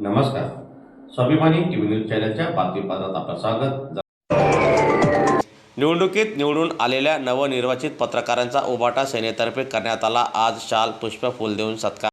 नमस्कार. स्वाभिमानी TV news चॅनलच्या बातमीपत्रात आपलं स्वागत. निवडणुकीत निवडून आलेल्या नवनिर्वाचित पत्रकारांचा उभाटा सेनेतर्फे करण्यात आला. आज शाल पुष्प फूल देऊन सत्कार.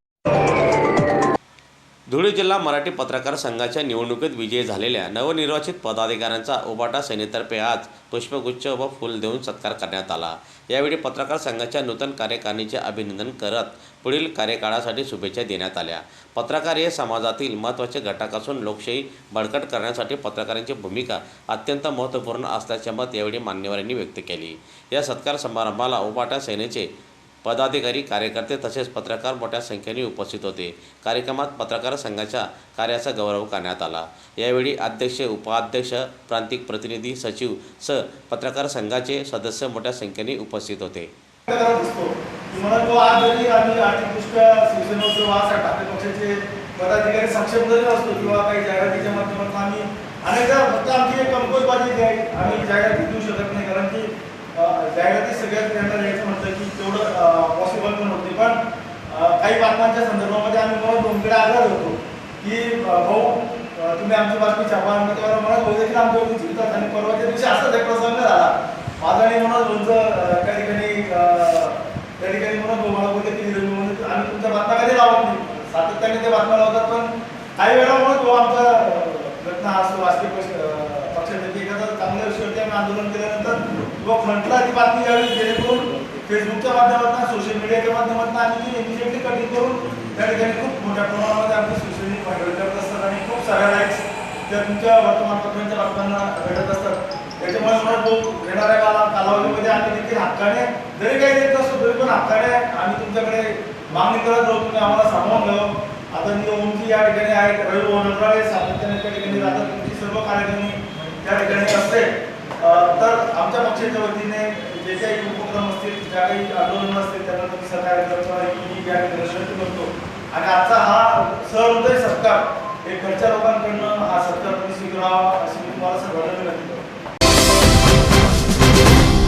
धुळे जिल्हा मराठी पत्रकार संघाच्या निवडणुकीत विजयी झालेल्या नवनिर्वाचित पदाधिकाऱ्यांचा उभाटा सेनेतर्फे आज पुष्पगुच्छ व फूल देऊन सत्कार करण्यात आला. यावेळी पत्रकार संघाच्या नूतन कार्यकारिणीचे अभिनंदन करत पुढील कार्यकाळासाठी शुभेच्छा देण्यात आल्या. पत्रकार हे समाजातील महत्त्वाचे घटक असून लोकशाही बळकट करण्यासाठी पत्रकारांची भूमिका अत्यंत महत्त्वपूर्ण असल्याचे मत यावेळी मान्यवरांनी व्यक्त केली. या सत्कार समारंभाला उभाटा सेनेचे पदाधिकारी, कार्यकर्ते तसेच पत्रकार मोठ्या संख्येने उपस्थित होते. कार्यक्रमात पत्रकार संघाच्या कार्याचा गौरव करण्यात आला. यावेळी अध्यक्ष, उपाध्यक्ष, प्रांतिक प्रतिनिधी, सचिव सह पत्रकार संघाचे सदस्य मोठ्या संख्येने उपस्थित होते. पदाधिकारी सक्षम जरी असतो किंवा काही जाहिरातीच्या माध्यमातून आम्ही अनेकदा फक्त आमची एक कंपोजबाजी आहे, आम्ही जाहिराती देऊ शकत नाही, कारण की जाहिराती सगळ्यात त्यांना द्यायचं म्हटलं की तेवढं पॉसिबल पण होते. पण काही बातम्यांच्या संदर्भामध्ये आम्ही मला दोनकडे आग्रह होतो की भाऊ तुम्ही आमची बातमी छापा. तेव्हा मला भाऊ देखील आमच्यावरती चिंतात आणि परवाच्या दिवशी असाच एक प्रसंग झाला. माझा आणि म्हणून भाऊचं त्या ठिकाणी म्हणून मला बोलले की म्हणून आम्ही तुमच्या बातम्या कधी लावत नाही, सातत्याने ते बातम्या लावतात. पण काही वेळा म्हणून तो आमचा घटना असतो राजकीय पक्षापैकी एखादा चांगल्या विषयावरती आम्ही आंदोलन केल्यानंतर किंवा फ्रंटला ती बातमी यावी, जेणेकरून फेसबुकच्या माध्यमातून, सोशल मीडियाच्या माध्यमातून आम्ही ती इमिजिएटली कटिंग करून त्या ठिकाणी खूप मोठ्या प्रमाणामध्ये आमची सोशल व्हायरल करत असतात आणि खूप साऱ्या लाईक्स त्या तुमच्या वर्तमानपत्रांच्या बातम्यांना भेटत असतात. त्याच्यामुळे मला तो येणाऱ्या कालावधीमध्ये आम्ही देखील हक्काने जरी काही देत नसतो तरी पण हक्काने आम्ही तुमच्याकडे मागणी करत राहू, तुम्ही आम्हाला सामावून घ्यावं. आता मी ओमची या ठिकाणी आहेत, रवी ओनराळे सातत्याने त्या ठिकाणी राहतात, तुमची सर्व कार्यक्रम त्या ठिकाणी असते. तर आमच्या पक्षाच्या वतीने जे काही उपक्रम असतील, ज्या काही आंदोलन असतील त्यांना तुम्ही सहकार्य करतो ही या ठिकाणी करतो. आणि आजचा हा सहृदय सत्कार एक घरच्या लोकांकडनं हा सत्कार तुम्ही स्वीकारावा